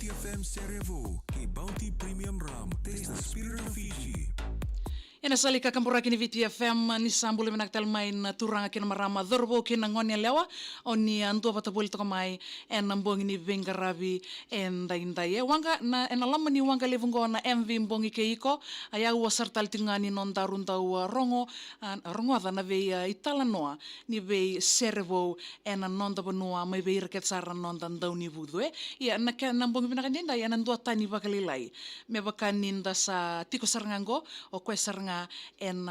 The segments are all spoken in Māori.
BFM Serevo, ke Bounty Premium Rum, taste the spirit of Fiji. Ina salika kampura kini VT FM ni sambuli menaktal main turanga kina marama dhorbo kina ngoni lewa oni antua patabuli toka mai en mbongi ni vengaravi en daindaye wanga na en alama ni wanga levungo na MV mbongi keiko aya ua sartal tingani non darunda ua rongo adana ve itala noa ni ve servo en nonda banua mai ve irket sara nonda ndau ni vudwe ya na mbongi vinakandinda ya nandua tani vakalilai me vakaninda sa tiko sarangango o kwe saranga en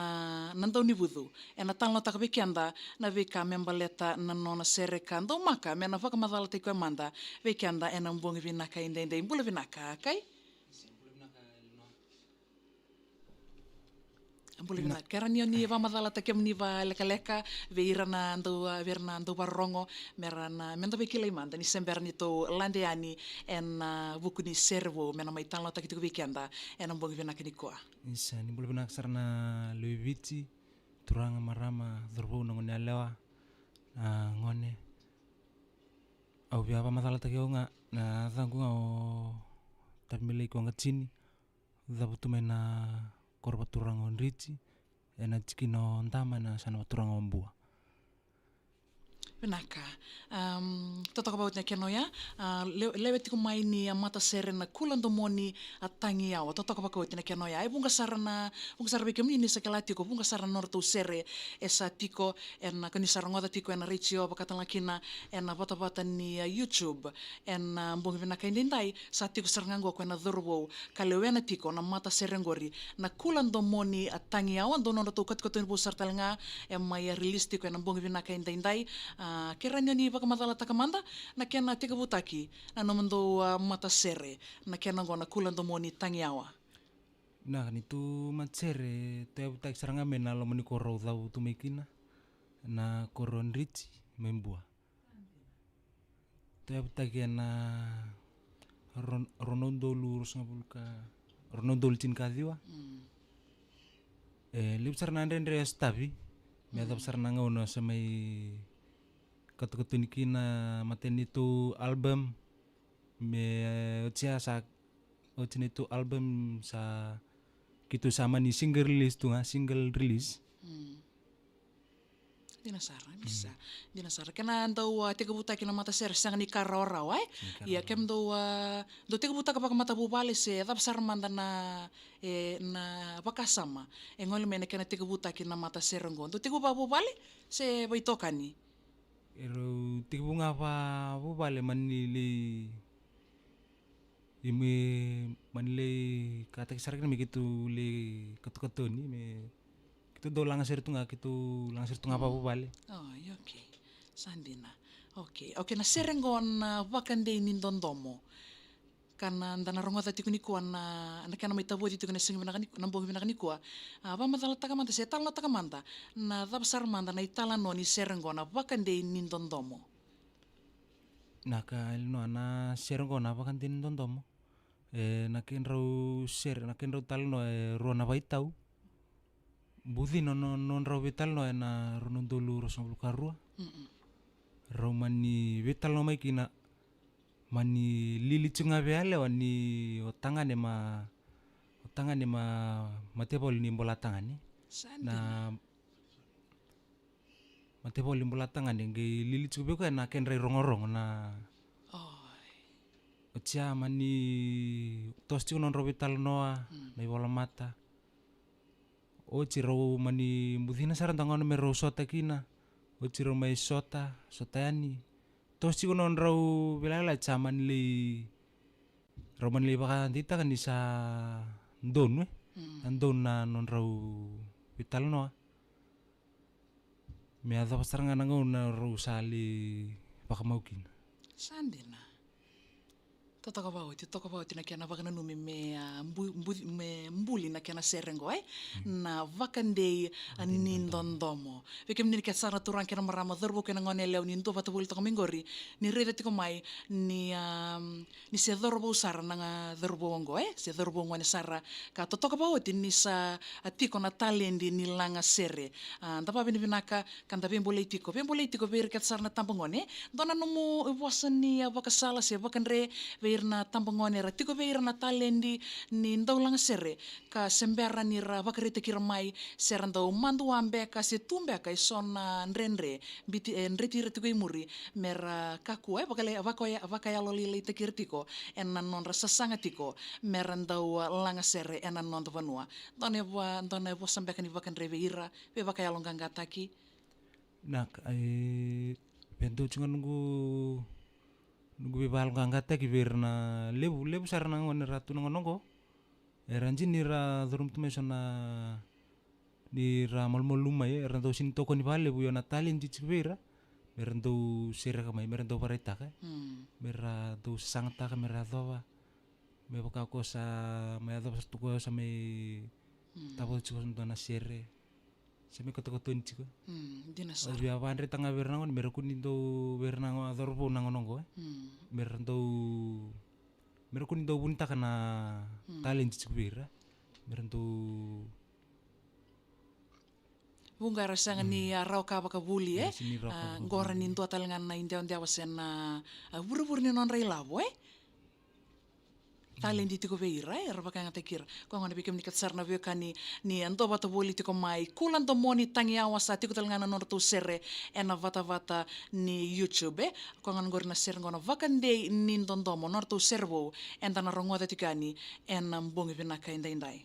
nandau ni vudu en talno takabekianda na veka membaleta na nona sereka ndo maka me na vakamadala te ko manda vekianda en mbongi vinaka inde mbula vinaka kai mbula vinaka kerani ni vamadala te kemni va leka veirana ndo verna ndo barongo merana mendo bekilai manda ni semberni to landeani en vukuni servo mena mai talno takitiku vekianda en mbongi vinaka ni koa isa ni bulu benak sarna luiviti turanga marama dhorbo ngone alewa na ngone au biapa masalah takio nga na thangu nga o tamile ko ngachini dhabutu mena korba turanga onrichi ena chikino ndama na sana turanga ombua Benaka. Talk about na kenoya. Lewe tiku mai ni mata serena kulando moni atangi awa. Talk about na kenoya. E bunga sarana beke ni sakala tiko bunga sarana norto sere esa tiko en kani sarangoda tiko en ricio bakatang lakina en bata ni YouTube en bunga benaka indai sa tiko sarangango ko na dhorbo kalewena tiko na mata serengori na kulando moni atangi awa dono norto kat bu sartalnga en mai release tiko en bunga benaka indai keranya ni vakamadala takamanda na kena teka butaki na nomando mata sere na kena ngona kulando moni tangiawa na nitu matsere te butaki saranga mena lo mani korro dau tumekina na koron richi membua te butaki na ronondo lurus ngabulka ronondo lchin kadiwa lip sarna ndendre stabi me adap sarna ngona samai katu-katu na maten itu album me ocia sa ocin itu album sa kitu sama ni single release tu single release dinasara bisa dinasara kena ndo teka buta kina mata ser sang ni karora wai ya kem do teka buta ka mata bubale se dap sarmanda na na bakasama engol mena kena teka buta kina mata ser ngondo teka bubale se baitokani ero tikbunga pa bubale manili manile kata kisar kan begitu le katu ni me kitu do langasir tu apa bubale oh okay sandina okay na serengon vakande nindondomo kana ndana rongota tikuni kuan na kana mai tabu tiku na singi nakani nambo nakani kuwa ba matala takamanta se talno takamanta na dabsar manda na itala no ni serengona vakande nindondomo naka no ana serengona vakande nindondomo nakenro talno rona baitau budi non ro vitalno na ronondolu rosonglu karua romani vitalno mai kina mani lili chunga beale wani otangane ma matebol ni bola tangani na matebol ni bola tangani nge lili chube ko na kenre rongorong na ocia mani tosti non robital noa na bola mata o chiro mani budina saran tangon me rosota kina o chiro mai sotani tosti non rau belala chaman li roman li baka dita kan isa don andon na non rau vital no me ada pasaranga nango na rau sali baka maukin sandina talk about na kena vakana numi me mbuli na kena serengo na vakande nindondomo vekem ni kesara turang kena marama dhorbo kena ngone leo ni ndo patabuli to mingori ni rede tiko mai ni se dhorbo sara na dhorbo ngo se dhorbo ngone sara ka talk about ni sa tiko na talendi ni langa sere ndapa bini binaka kanda bembole tiko ver kesara na tampongone dona nomo wasan ni vakasala se vakanre irna tambangonera tiko be irna talendi ni ndaulang sere ka sembera nira vakarite kirmai serandau mandu ambe ka se tumbe ka isona nrenre biti nretire tiko imuri mera kakua bakale vakaya lolile takirtiko enan non sasanga tiko merandau langa sere enan non vanua done bo sambe kan vakan reve ira be vakaya longa taki nak bento cunga nunggu bibal ngangata ki verna lebu sarana ngone ratu nongo eranji nira dorum tume sona nira malmoluma ya eranto sin toko ni vale bu yona talin ci vera meranto sera kamai meranto pareta ka meranto sangta ka meradova me boka kosa me adova tuko sa me tabo ciko na sere semi koto nciko dinasa Abi avandre tanga bernangon merkunindo bernango adorbo nangonongo merando merkunindo bunta kana talent cikubira merando bunga rasanga ni rau ka baka buli ngora ni tua talengan na india wasena buru-buru ni non railabo talen di tiko veira rabaka ngata kira ko ngana bikem nikat sarna veo kani ni anto bata boli tiko mai kulan to moni tangi awasa tiko talngana nor to sere ena vata ni youtube ko ngana gorna ser ngona vakande nin tondomo nor to servo enta na rongoda tikani en mbongi vinaka indai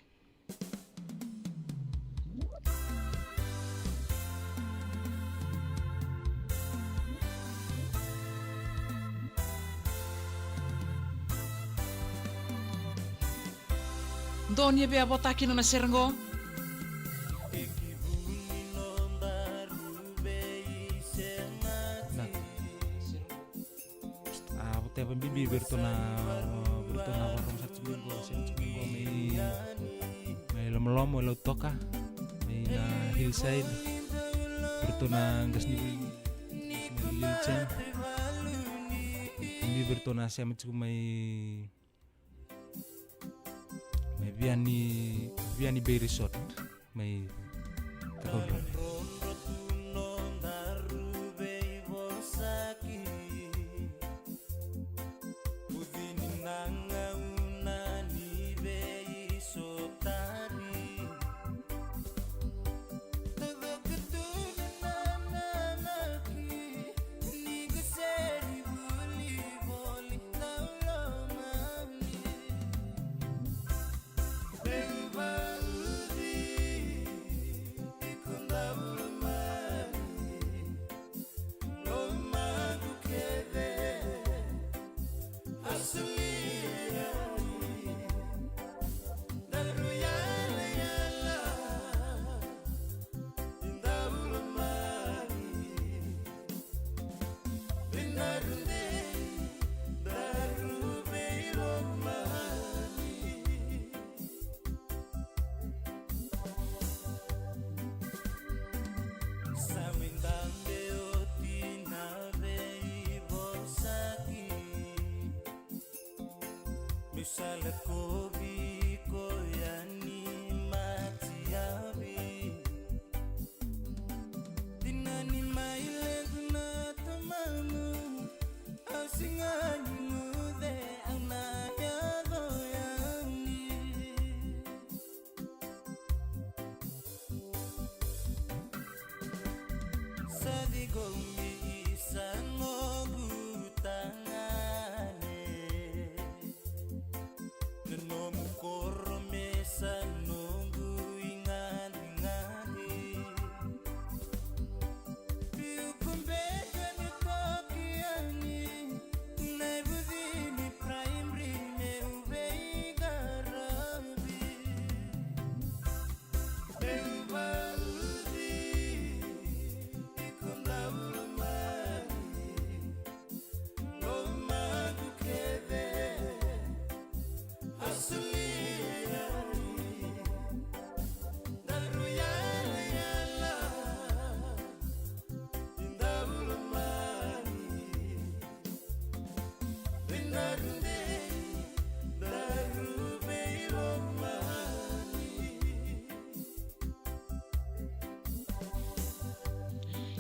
Donia be abotaki na sergo. Abote bibi bertona warung satu minggu may lomlomo lo toka may na hillside bertona gas ni lilchen bibi bertona siya may Viani Bay Resort may takawin.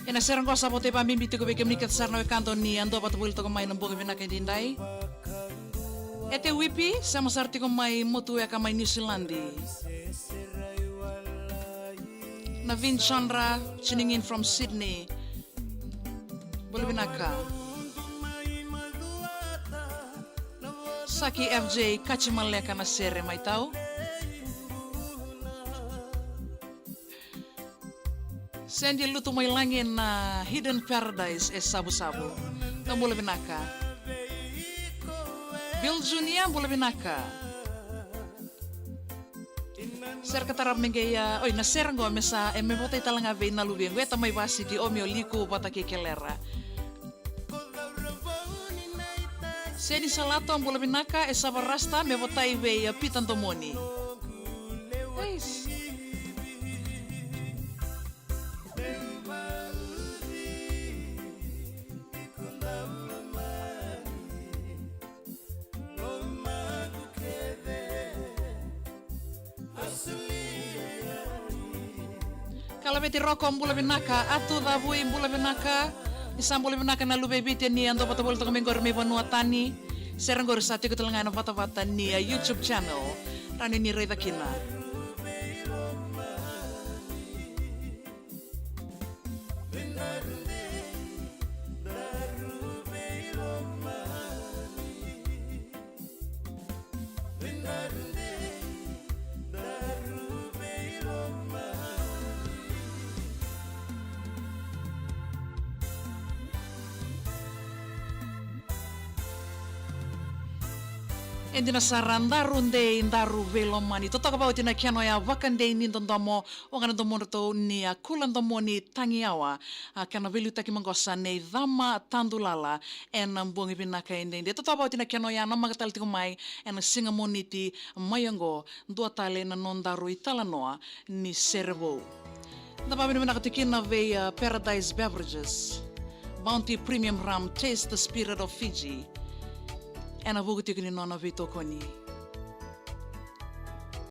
Ena serang ko sabote pa mimbi tiko beke mnikat sarna we kanto ni ando pat bul to ko may nambo ke vinaka dindai. Ete wipi sama sarti ko may motu ya kamay New Zealandi. Navin Chandra tuning in from Sydney. Bulbinaka. Saki FJ kachimaleka na sere may tao. Sendi luto may langin na Hidden Paradise sabu-sabu. Ang Bulbinaka. Bill Junior Bulbinaka. Ser katarap mengaya, na serango mesa botay talanga ve na lubeng. Weta may basi di omyo liku bata kekelera. Seni salato ang Bulbinaka sabarasta me botay ve pitan tomoni. Guys. Kalabeti roko Bulbinaka atu dabui Bulbinaka isang Bulbinaka na lubebiti ni ando patabol to kaming gorme panuatani serang gor sati ko talanga na patapata ni YouTube channel rani ni Reda Kina. Endi na sarandarunde indaru velomani. Toto about na kiano ya wakande ni ndomo o ngana ndomo to ni kula ndomo ni tangiawa. Kana velu taki mangosa ne dama tandulala en mbongi binaka ende. Toto about na kiano ya na magatal tiko mai en singa moniti mayango dua tale na nondaru italanoa ni servo. Dapat binaka tikin na ve Paradise Beverages. Bounty Premium Rum, taste the spirit of Fiji. En avugo tiko ni nona vito koni.